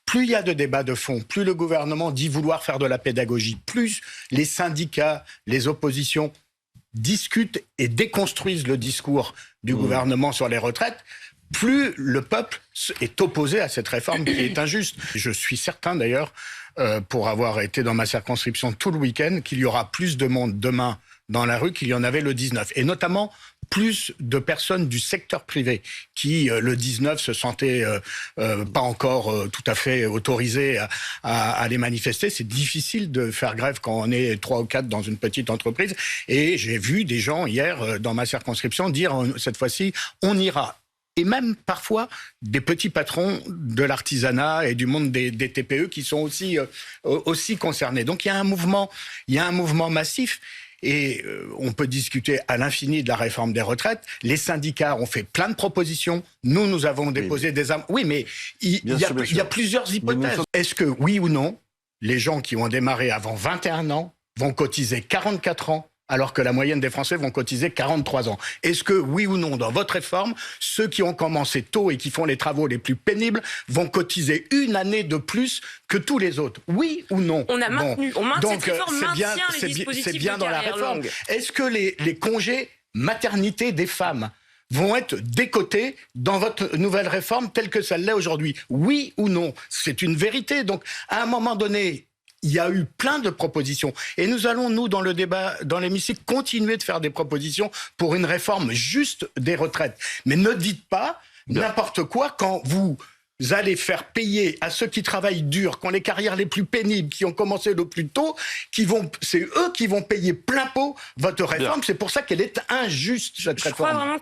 plus il y a de débats de fond, plus le gouvernement dit vouloir faire de la pédagogie, plus les syndicats, les oppositions discutent et déconstruisent le discours du gouvernement sur les retraites, plus le peuple est opposé à cette réforme qui est injuste. Je suis certain d'ailleurs, pour avoir été dans ma circonscription tout le week-end, qu'il y aura plus de monde demain dans la rue qu'il y en avait le 19. Et notamment plus de personnes du secteur privé qui, le 19, se sentaient pas encore tout à fait autorisées à aller manifester. C'est difficile de faire grève quand on est 3 ou 4 dans une petite entreprise. Et j'ai vu des gens hier dans ma circonscription dire cette fois-ci, on ira. Et même parfois des petits patrons de l'artisanat et du monde des TPE qui sont aussi concernés. Donc il y a un mouvement massif. Et on peut discuter à l'infini de la réforme des retraites. Les syndicats ont fait plein de propositions. Nous avons déposé des... Oui, mais il y a plusieurs hypothèses. Est-ce que, oui ou non, les gens qui ont démarré avant 21 ans vont cotiser 44 ans alors que la moyenne des Français vont cotiser 43 ans. Est-ce que, oui ou non, dans votre réforme, ceux qui ont commencé tôt et qui font les travaux les plus pénibles vont cotiser une année de plus que tous les autres? Oui ou non? On maintient cette réforme, maintient les dispositifs c'est bien de dans la carrière réforme. longue. Est-ce que les congés maternité des femmes vont être décotés dans votre nouvelle réforme telle que ça l'est aujourd'hui? Oui ou non? C'est une vérité. Donc, à un moment donné, il y a eu plein de propositions. Et nous allons, nous, dans le débat, dans l'hémicycle, continuer de faire des propositions pour une réforme juste des retraites. Mais ne dites pas n'importe quoi quand vous allez faire payer à ceux qui travaillent dur, qui ont les carrières les plus pénibles, qui ont commencé le plus tôt, c'est eux qui vont payer plein pot votre réforme. C'est pour ça qu'elle est injuste, cette réforme.